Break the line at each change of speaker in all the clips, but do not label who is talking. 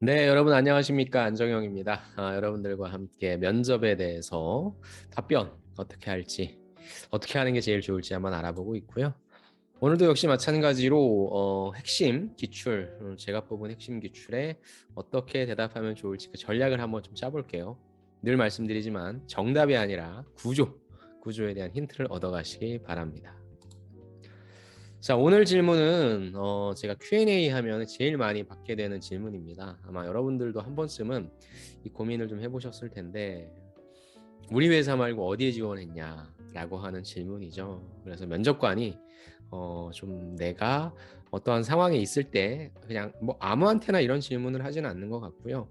네, 여러분 안녕하십니까? 안정영입니다. 여러분들과 함께 면접에 대해서 답변 어떻게 할지, 어떻게 하는 게 제일 좋을지 한번 알아보고 있고요. 오늘도 역시 마찬가지로 핵심 기출, 제가 뽑은 핵심 기출에 어떻게 대답하면 좋을지 그 전략을 한번 좀 짜볼게요. 늘 말씀드리지만 정답이 아니라 구조에 대한 힌트를 얻어가시기 바랍니다. 자, 오늘 질문은 제가 Q&A 하면 제일 많이 받게 되는 질문입니다. 아마 여러분들도 한 번쯤은 이 고민을 좀 해보셨을 텐데 우리 회사 말고 어디에 지원했냐라고 하는 질문이죠. 그래서 면접관이 좀 내가 어떠한 상황에 있을 때 그냥 뭐 아무한테나 이런 질문을 하지는 않는 것 같고요.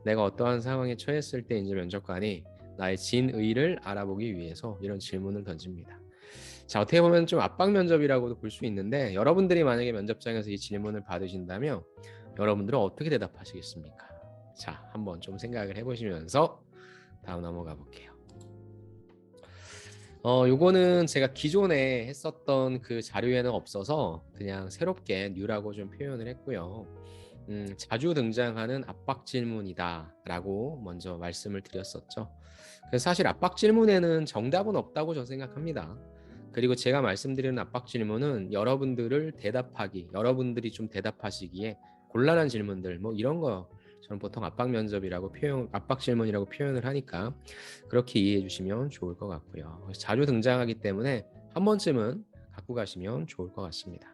내가 어떠한 상황에 처했을 때 이제 면접관이 나의 진의를 알아보기 위해서 이런 질문을 던집니다. 자, 어떻게 보면 좀 압박 면접이라고도 볼 수 있는데 여러분들이 만약에 면접장에서 이 질문을 받으신다면 여러분들은 어떻게 대답하시겠습니까? 자, 한번 좀 생각을 해보시면서 다음 넘어가 볼게요. 요거는 제가 기존에 했었던 그 자료에는 없어서 그냥 새롭게 뉴라고 좀 표현을 했고요. 자주 등장하는 압박 질문이다라고 먼저 말씀을 드렸었죠. 그래서 사실 압박 질문에는 정답은 없다고 저는 생각합니다. 그리고 제가 말씀드리는 압박 질문은 여러분들이 좀 대답하시기에 곤란한 질문들, 뭐 이런 거 저는 보통 압박 질문이라고 표현을 하니까 그렇게 이해해 주시면 좋을 것 같고요. 자주 등장하기 때문에 한 번쯤은 갖고 가시면 좋을 것 같습니다.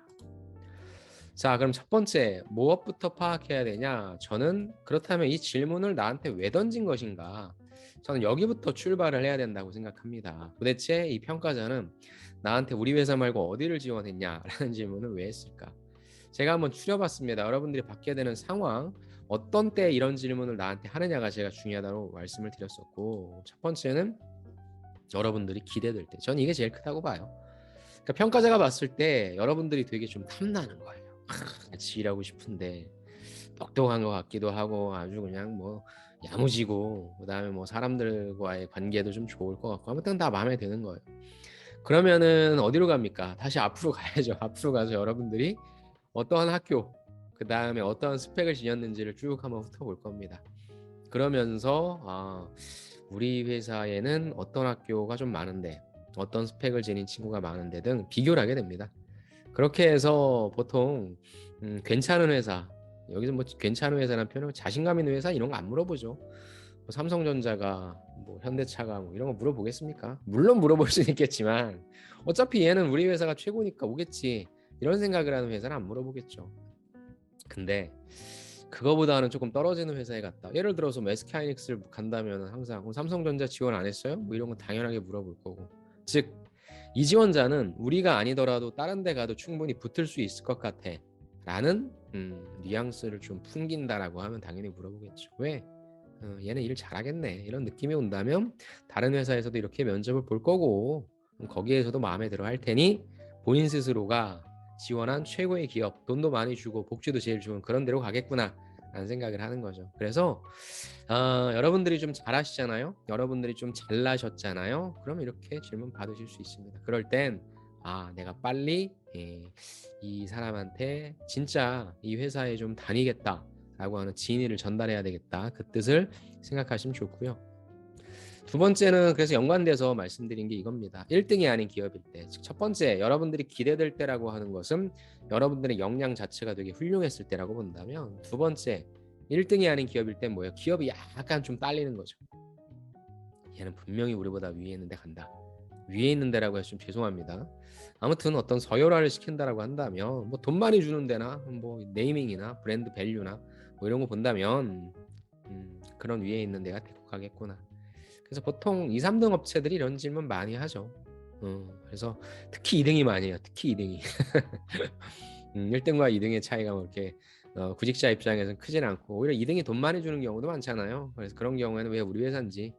자, 그럼 첫 번째, 무엇부터 파악해야 되냐? 저는 그렇다면 이 질문을 나한테 왜 던진 것인가? 저는 여기부터 출발을 해야 된다고 생각합니다. 도대체 이 평가자는 나한테 우리 회사 말고 어디를 지원했냐라는 질문을 왜 했을까? 제가 한번 추려봤습니다. 여러분들이 받게 되는 상황, 어떤 때 이런 질문을 나한테 하느냐가 제가 중요하다고 말씀을 드렸었고, 첫 번째는 여러분들이 기대될 때. 저는 이게 제일 크다고 봐요. 그러니까 평가자가 봤을 때 여러분들이 되게 좀 탐나는 거예요. 같이 일하고 싶은데 똑똑한 것 같기도 하고 아주 그냥 뭐 야무지고 그다음에 뭐 사람들과의 관계도 좀 좋을 것 같고 아무튼 다 마음에 드는 거예요. 그러면은 어디로 갑니까? 다시 앞으로 가야죠. 앞으로 가서 여러분들이 어떠한 학교 그다음에 어떠한 스펙을 지녔는지를 쭉 한번 훑어볼 겁니다. 그러면서 우리 회사에는 어떤 학교가 좀 많은데 어떤 스펙을 지닌 친구가 많은데 등 비교를 하게 됩니다. 그렇게 해서 보통 괜찮은 회사 여기서 뭐 괜찮은 회사라는 표현은 자신감 있는 회사 이런 거 안 물어보죠. 뭐 삼성전자가 뭐 현대차가 뭐 이런 거 물어보겠습니까? 물론 물어볼 수는 있겠지만 어차피 얘는 우리 회사가 최고니까 오겠지 이런 생각을 하는 회사는 안 물어보겠죠. 근데 그거보다는 조금 떨어지는 회사에 갔다. 예를 들어서 뭐 SK하이닉스를 간다면 항상 삼성전자 지원 안 했어요? 뭐 이런 건 당연하게 물어볼 거고. 즉, 이 지원자는 우리가 아니더라도 다른 데 가도 충분히 붙을 수 있을 것 같아. 라는 뉘앙스를 좀 풍긴다라고 하면 당연히 물어보겠죠. 왜? 얘는 일 잘하겠네. 이런 느낌이 온다면 다른 회사에서도 이렇게 면접을 볼 거고 거기에서도 마음에 들어 할 테니 본인 스스로가 지원한 최고의 기업, 돈도 많이 주고 복지도 제일 좋은 그런 데로 가겠구나 라는 생각을 하는 거죠. 그래서 여러분들이 좀 잘하시잖아요. 여러분들이 좀 잘나셨잖아요. 그럼 이렇게 질문 받으실 수 있습니다. 그럴 땐 내가 빨리 이 사람한테 진짜 이 회사에 좀 다니겠다 라고 하는 진의를 전달해야 되겠다. 그 뜻을 생각하시면 좋고요. 두 번째는 그래서 연관돼서 말씀드린 게 이겁니다. 1등이 아닌 기업일 때. 즉 첫 번째, 여러분들이 기대될 때라고 하는 것은 여러분들의 역량 자체가 되게 훌륭했을 때라고 본다면 두 번째, 1등이 아닌 기업일 땐 뭐예요? 기업이 약간 좀 딸리는 거죠. 얘는 분명히 우리보다 위에 있는데 간다. 위에 있는 데라고 해서 좀 죄송합니다. 아무튼 어떤 서열화를 시킨다라고 한다면 뭐 돈 많이 주는 데나 뭐 네이밍이나 브랜드 밸류나 뭐 이런 거 본다면 그런 위에 있는 데가 대국하겠구나. 그래서 보통 2, 3등 업체들이 이런 질문 많이 하죠. 그래서 특히 2등이 많이 해요. 특히 2등이. 1등과 2등의 차이가 뭐 이렇게 구직자 입장에서는 크진 않고 오히려 2등이 돈 많이 주는 경우도 많잖아요. 그래서 그런 경우에는 왜 우리 회사인지.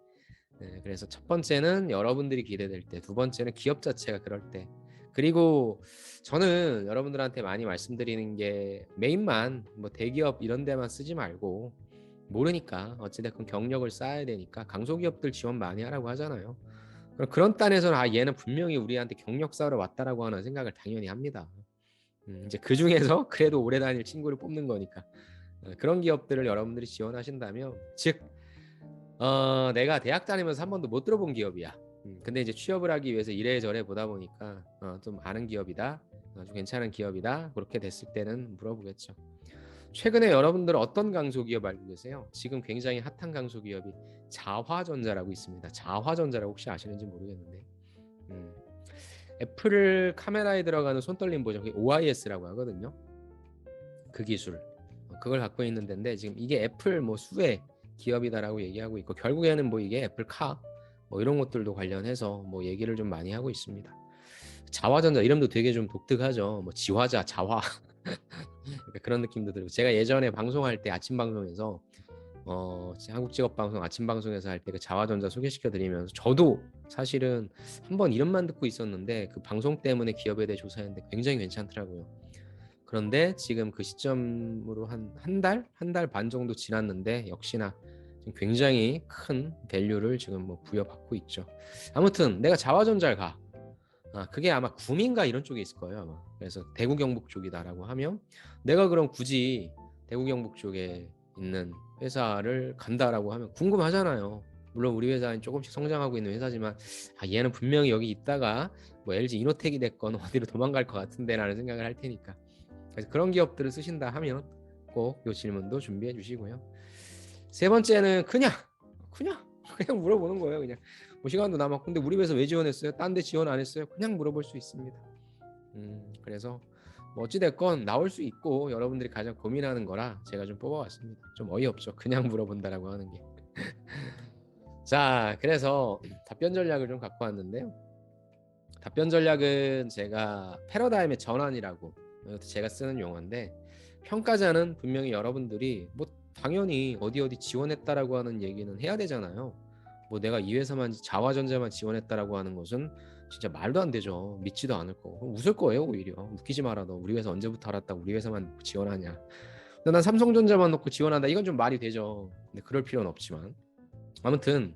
네, 그래서 첫 번째는 여러분들이 기대될 때, 두 번째는 기업 자체가 그럴 때. 그리고 저는 여러분들한테 많이 말씀드리는 게 메인만 뭐 대기업 이런 데만 쓰지 말고 모르니까 어찌됐건 경력을 쌓아야 되니까 강소기업들 지원 많이 하라고 하잖아요. 그런 단에서는 얘는 분명히 우리한테 경력 쌓으러 왔다라고 하는 생각을 당연히 합니다. 이제 그 중에서 그래도 오래 다닐 친구를 뽑는 거니까. 그런 기업들을 여러분들이 지원하신다면, 즉 내가 대학 다니면서 한 번도 못 들어본 기업이야. 근데 이제 취업을 하기 위해서 이래저래 보다 보니까 좀 아는 기업이다, 아주 괜찮은 기업이다, 그렇게 됐을 때는 물어보겠죠. 최근에 여러분들 어떤 강소기업 알고 계세요? 지금 굉장히 핫한 강소기업이 자화전자라고 있습니다. 자화전자라고 혹시 아시는지 모르겠는데, 음, 애플 카메라에 들어가는 손떨림 보정, OIS라고 하거든요. 그 기술, 그걸 갖고 있는 데인데, 지금 이게 애플 뭐 수의 기업이다라고 얘기하고 있고, 결국에는 뭐 이게 애플카 뭐 이런 것들도 관련해서 뭐 얘기를 좀 많이 하고 있습니다. 자화전자 이름도 되게 좀 독특하죠. 뭐 지화자, 자화 그런 느낌도 들고, 제가 예전에 방송할 때 아침 방송에서 한국 직업 방송 아침 방송에서 할 때 그 자화전자 소개시켜 드리면서, 저도 사실은 한번 이름만 듣고 있었는데 그 방송 때문에 기업에 대해 조사했는데 굉장히 괜찮더라고요. 그런데 지금 그 시점으로 한 달 반 정도 지났는데 역시나 지금 굉장히 큰 밸류를 지금 뭐 부여받고 있죠. 아무튼 내가 자화전자를 가. 그게 아마 구민가 이런 쪽에 있을 거예요, 아마. 그래서 대구 경북 쪽이다라고 하면, 내가 그럼 굳이 대구 경북 쪽에 있는 회사를 간다라고 하면 궁금하잖아요. 물론 우리 회사는 조금씩 성장하고 있는 회사지만, 얘는 분명히 여기 있다가 뭐 LG 이노텍이 됐건 어디로 도망갈 것 같은데라는 생각을 할 테니까. 그래서 그런 기업들을 쓰신다 하면 꼭 이 질문도 준비해 주시고요. 세 번째는 그냥 그냥 물어보는 거예요. 그냥 뭐 시간도 남았고, 근데 우리 회사 왜 지원했어요? 딴 데 지원 안 했어요? 그냥 물어볼 수 있습니다. 그래서 뭐 어찌됐건 나올 수 있고 여러분들이 가장 고민하는 거라 제가 좀 뽑아왔습니다. 좀 어이없죠, 그냥 물어본다라고 하는 게. 자, 그래서 답변 전략을 좀 갖고 왔는데요. 답변 전략은 제가 패러다임의 전환이라고, 이것도 제가 쓰는 용어인데, 평가자는 분명히 여러분들이 뭐 당연히 어디 지원했다라고 하는 얘기는 해야 되잖아요. 뭐 내가 이 회사만 자화전자만 지원했다라고 하는 것은 진짜 말도 안 되죠. 믿지도 않을 거고 웃을 거예요. 오히려 웃기지 마라, 너 우리 회사 언제부터 알았다고 우리 회사만 지원하냐. 근데 난 삼성전자만 놓고 지원한다, 이건 좀 말이 되죠. 근데 그럴 필요는 없지만, 아무튼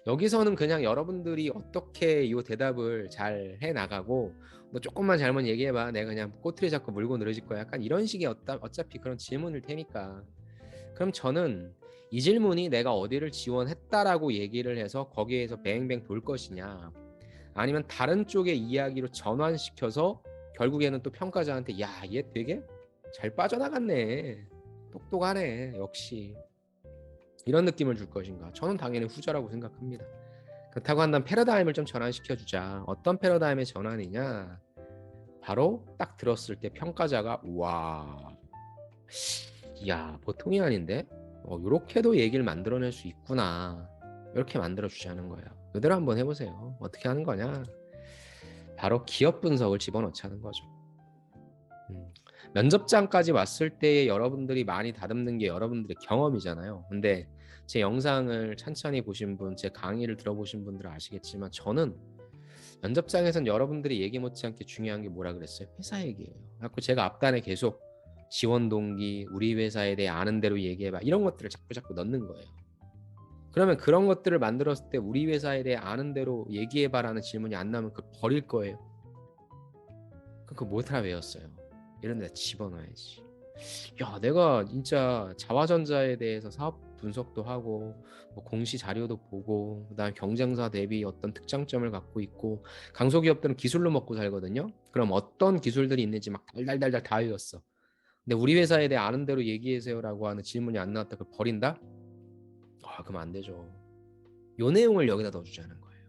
여기서는 그냥 여러분들이 어떻게 이 대답을 잘 해나가고, 너 조금만 잘못 얘기해봐, 내가 그냥 꼬투리 잡고 물고 늘어질 거야, 약간 이런 식의 어차피 그런 질문일 테니까, 그럼 저는 이 질문이 내가 어디를 지원했다라고 얘기를 해서 거기에서 뱅뱅 돌 것이냐, 아니면 다른 쪽의 이야기로 전환시켜서 결국에는 또 평가자한테, 야, 얘 되게 잘 빠져나갔네, 똑똑하네, 역시, 이런 느낌을 줄 것인가. 저는 당연히 후자라고 생각합니다. 그렇다고 한다면 패러다임을 좀 전환시켜주자. 어떤 패러다임의 전환이냐, 바로 딱 들었을 때 평가자가 와, 야, 보통이 아닌데 이렇게도 얘기를 만들어낼 수 있구나, 이렇게 만들어주자는 거예요. 그대로 한번 해보세요. 어떻게 하는 거냐, 바로 기업 분석을 집어넣자는 거죠. 면접장까지 왔을 때 여러분들이 많이 다듬는 게 여러분들의 경험이잖아요. 근데 제 영상을 천천히 보신 분, 제 강의를 들어보신 분들은 아시겠지만, 저는 면접장에선 여러분들이 얘기 못지않게 중요한 게 뭐라 그랬어요? 회사 얘기예요. 그래서 제가 앞단에 계속 지원 동기, 우리 회사에 대해 아는 대로 얘기해봐, 이런 것들을 자꾸 넣는 거예요. 그러면 그런 것들을 만들었을 때 우리 회사에 대해 아는 대로 얘기해봐라는 질문이 안 나오면 그걸 버릴 거예요. 그거 못하나 외웠어요. 이런 데 집어넣어야지. 야, 내가 진짜 자화전자에 대해서 사업 분석도 하고 뭐 공시 자료도 보고, 그다음 경쟁사 대비 어떤 특장점을 갖고 있고, 강소기업들은 기술로 먹고 살거든요. 그럼 어떤 기술들이 있는지 막 달달달달 다 외웠어. 근데 우리 회사에 대해 아는 대로 얘기해세요라고 하는 질문이 안 나왔다, 그걸 버린다? 그럼 안 되죠. 요 내용을 여기다 넣어주자는 거예요.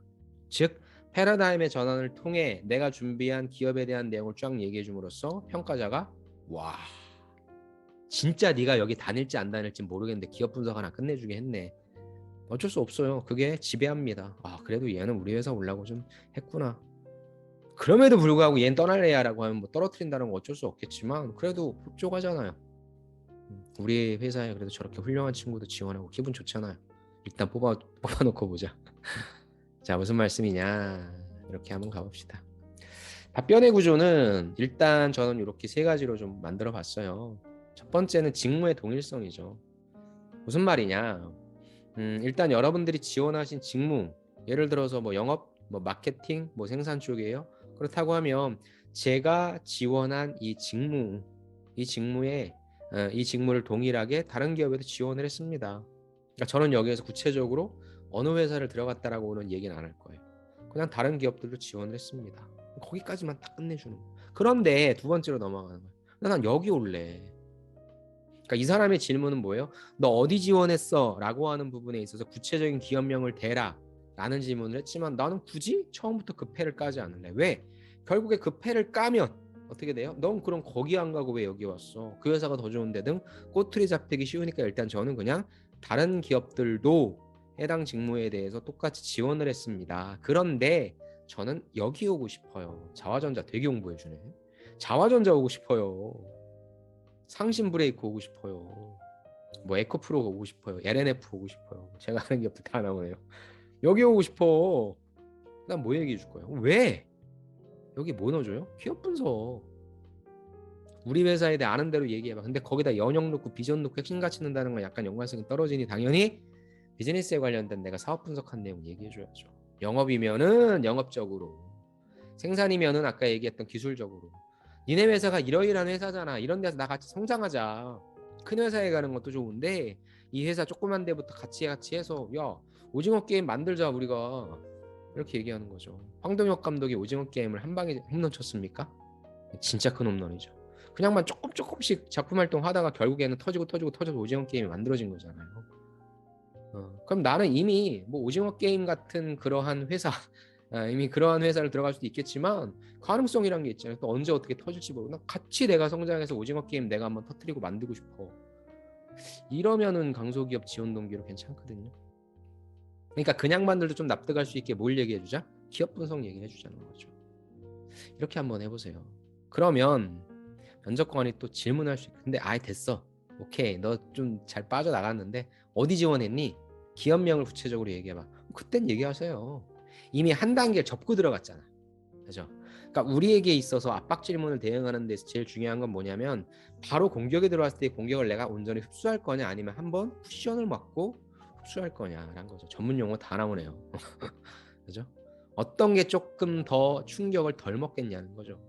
즉 패러다임의 전환을 통해 내가 준비한 기업에 대한 내용을 쫙 얘기해 줌으로써 평가자가, 와, 진짜 네가 여기 다닐지 안 다닐지 모르겠는데 기업 분석 하나 끝내주게 했네. 어쩔 수 없어요. 그게 지배합니다. 그래도 얘는 우리 회사 오려고 좀 했구나. 그럼에도 불구하고 얘는 떠날래야라고 하면 뭐 떨어뜨린다는 건 어쩔 수 없겠지만, 그래도 흡족하잖아요. 우리 회사에 그래도 저렇게 훌륭한 친구도 지원하고 기분 좋잖아요. 일단 뽑아놓고 보자. 자, 무슨 말씀이냐, 이렇게 한번 가봅시다. 답변의 구조는 일단 저는 이렇게 세 가지로 좀 만들어 봤어요. 첫 번째는 직무의 동일성이죠. 무슨 말이냐, 일단 여러분들이 지원하신 직무, 예를 들어서 뭐 영업, 뭐 마케팅, 뭐 생산 쪽이에요. 그렇다고 하면 제가 지원한 이 직무에 이 직무를 동일하게 다른 기업에도 지원을 했습니다. 그러니까 저는 여기에서 구체적으로 어느 회사를 들어갔다라고는 얘기는 안 할 거예요. 그냥 다른 기업들도 지원을 했습니다. 거기까지만 딱 끝내주는 거예요. 그런데 두 번째로 넘어가는 거예요. 난 여기 올래. 그러니까 이 사람의 질문은 뭐예요? 너 어디 지원했어? 라고 하는 부분에 있어서 구체적인 기업명을 대라 라는 질문을 했지만 나는 굳이 처음부터 그 패를 까지 않을래. 왜? 결국에 그 패를 까면 어떻게 돼요? 넌 그럼 거기 안 가고 왜 여기 왔어? 그 회사가 더 좋은데 등 꼬투리 잡히기 쉬우니까 일단 저는 그냥 다른 기업들도 해당 직무에 대해서 똑같이 지원을 했습니다. 그런데 저는 여기 오고 싶어요. 자화전자 되게 홍보해주네. 자화전자 오고 싶어요. 상신 브레이크 오고 싶어요. 뭐 에코프로 오고 싶어요. LNF 오고 싶어요. 제가 아는 기업들 다 나오네요. 여기 오고 싶어. 난 뭐 얘기해 줄 거예요? 왜? 여기 뭐 넣어줘요? 기업 분석. 우리 회사에 대해 아는 대로 얘기해봐. 근데 거기다 연영 넣고 비전 넣고 핵심 가치 넣는다는 건 약간 연관성이 떨어지니 당연히 비즈니스에 관련된 내가 사업 분석한 내용 얘기해줘야죠. 영업이면은 영업적으로, 생산이면은 아까 얘기했던 기술적으로. 니네 회사가 이러이러한 회사잖아. 이런 데서 나 같이 성장하자. 큰 회사에 가는 것도 좋은데 이 회사 조그만 데부터 같이 해서 야 오징어 게임 만들자 우리가. 이렇게 얘기하는 거죠. 황동혁 감독이 오징어 게임을 한 방에 홈런 쳤습니까? 진짜 큰 홈런이죠. 그냥만 조금씩 작품 활동하다가 결국에는 터져서 오징어 게임이 만들어진 거잖아요. 그럼 나는 이미 뭐 오징어 게임 같은 그러한 회사 이미 그러한 회사를 들어갈 수도 있겠지만 가능성이란 게 있잖아요. 또 언제 어떻게 터질지 모르고 같이 내가 성장해서 오징어 게임 내가 한번 터뜨리고 만들고 싶어. 이러면은 강소기업 지원 동기로 괜찮거든요. 그러니까 그냥 만들도 좀 납득할 수 있게 뭘 얘기해주자? 기업 분석 얘기를 해주자는 거죠. 이렇게 한번 해보세요. 그러면 면접관이 또 질문할 수 있고 근데 아예 됐어. 오케이 너 좀 잘 빠져나갔는데 어디 지원했니? 기업명을 구체적으로 얘기해봐. 그땐 얘기하세요. 이미 한 단계를 접고 들어갔잖아. 그죠? 그러니까 우리에게 있어서 압박 질문을 대응하는 데서 제일 중요한 건 뭐냐면 바로 공격에 들어왔을 때 공격을 내가 온전히 흡수할 거냐 아니면 한번 쿠션을 맞고 흡수할 거냐라는 거죠. 전문 용어 다 나오네요. 그죠? 어떤 게 조금 더 충격을 덜 먹겠냐는 거죠.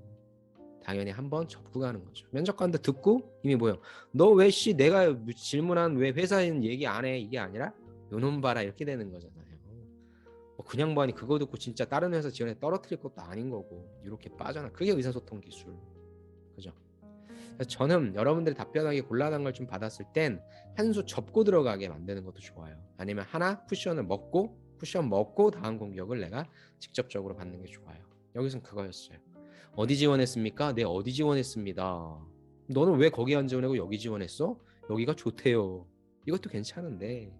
당연히 한번 접고 가는 거죠. 면접관도 듣고 이미 뭐예요? 너 왜 내가 질문한 왜 회사에는 얘기 안 해? 이게 아니라 요놈 봐라 이렇게 되는 거잖아요. 그냥 보니 그거 듣고 진짜 다른 회사 지원에 떨어뜨릴 것도 아닌 거고 이렇게 빠져나. 그게 의사소통 기술. 그죠? 그래서 저는 여러분들이 답변하기 곤란한 걸 좀 받았을 땐 한 수 접고 들어가게 만드는 것도 좋아요. 아니면 하나 쿠션 먹고 다음 공격을 내가 직접적으로 받는 게 좋아요. 여기선 그거였어요. 어디 지원했습니까? 네, 어디 지원했습니다. 너는 왜 거기 안 지원하고 여기 지원했어? 여기가 좋대요. 이것도 괜찮은데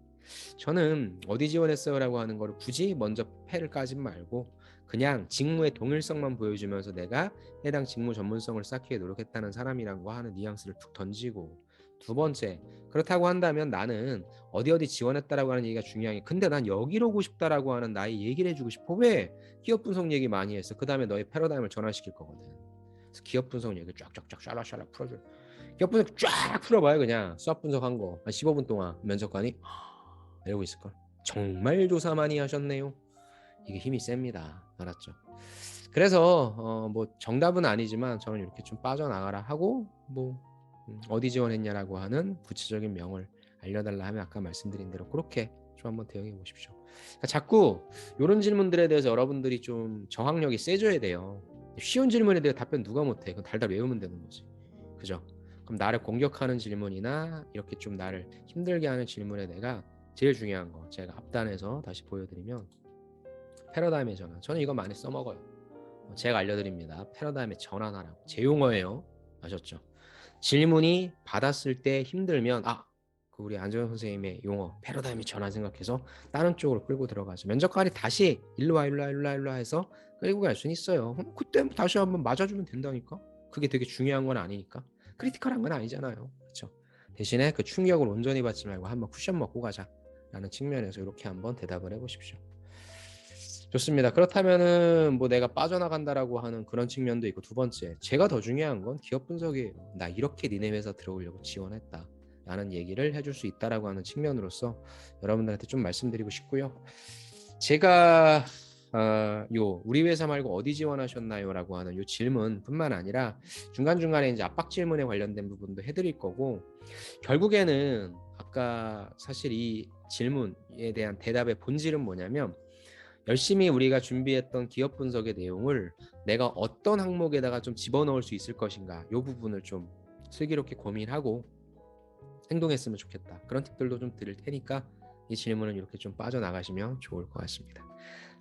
저는 어디 지원했어요라고 하는 거를 굳이 먼저 패를 까지 말고 그냥 직무의 동일성만 보여주면서 내가 해당 직무 전문성을 쌓기 위해 노력했다는 사람이라고 하는 뉘앙스를 툭 던지고 두 번째 그렇다고 한다면 나는 어디 지원했다라고 하는 얘기가 중요한 게 근데 난 여기로 오고 싶다라고 하는 나의 얘기를 해주고 싶어. 왜? 기업 분석 얘기 많이 했어. 그 다음에 너의 패러다임을 전환시킬 거거든. 그래서 기업 분석 얘기 쫙쫙쫙 샬라샬라 풀어줘. 기업 분석 쫙 풀어봐요. 그냥 수학 분석한 거 한 15분 동안 면접관이 이러고 있을걸. 정말 조사 많이 하셨네요. 이게 힘이 셉니다. 알았죠? 그래서 뭐 정답은 아니지만 저는 이렇게 좀 빠져나가라 하고 뭐 어디 지원했냐라고 하는 구체적인 명을 알려달라 하면 아까 말씀드린 대로 그렇게 좀 한번 대응해 보십시오. 그러니까 자꾸 이런 질문들에 대해서 여러분들이 좀 저항력이 세져야 돼요. 쉬운 질문에 대해 답변 누가 못해? 그건 달달 외우면 되는 거지. 그죠? 그럼 나를 공격하는 질문이나 이렇게 좀 나를 힘들게 하는 질문에 내가 제일 중요한 거 제가 앞단에서 다시 보여드리면 패러다임의 전환. 저는 이거 많이 써먹어요. 제가 알려드립니다. 패러다임의 전환하라고. 제 용어예요. 아셨죠? 질문이 받았을 때 힘들면 그 우리 안정현 선생님의 용어 패러다임의 전환 생각해서 다른 쪽으로 끌고 들어가죠. 면접관이 다시 일로 와 해서 끌고 갈 수는 있어요. 그때 다시 한번 맞아주면 된다니까. 그게 되게 중요한 건 아니니까. 크리티컬한 건 아니잖아요. 그렇죠? 대신에 그 충격을 온전히 받지 말고 한번 쿠션 먹고 가자라는 측면에서 이렇게 한번 대답을 해보십시오. 좋습니다. 그렇다면은 뭐 내가 빠져나간다라고 하는 그런 측면도 있고 두 번째 제가 더 중요한 건 기업 분석이에요. 나 이렇게 니네 회사 들어오려고 지원했다 라는 얘기를 해줄 수 있다라고 하는 측면으로서 여러분들한테 좀 말씀드리고 싶고요. 제가 요 "우리 회사 말고 어디 지원하셨나요?"라고 하는 요 질문뿐만 아니라 중간중간에 이제 압박 질문에 관련된 부분도 해 드릴 거고, 결국에는 아까 사실 이 질문에 대한 대답의 본질은 뭐냐면, 열심히 우리가 준비했던 기업 분석의 내용을 내가 어떤 항목에다가 좀 집어넣을 수 있을 것인가, 요 부분을 좀 슬기롭게 고민하고 행동했으면 좋겠다. 그런 팁들도 좀 드릴 테니까 이 질문은 이렇게 좀 빠져나가시면 좋을 것 같습니다.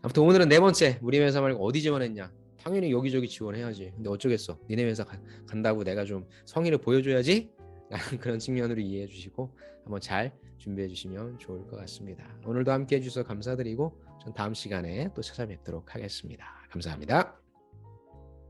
아무튼 오늘은 네 번째, 우리 회사 말고 어디 지원했냐. 당연히 여기저기 지원해야지. 근데 어쩌겠어. 니네 회사 간다고 내가 좀 성의를 보여줘야지. 라는 그런 측면으로 이해해 주시고 한번 잘 준비해 주시면 좋을 것 같습니다. 오늘도 함께 해주셔서 감사드리고 전 다음 시간에 또 찾아뵙도록 하겠습니다. 감사합니다.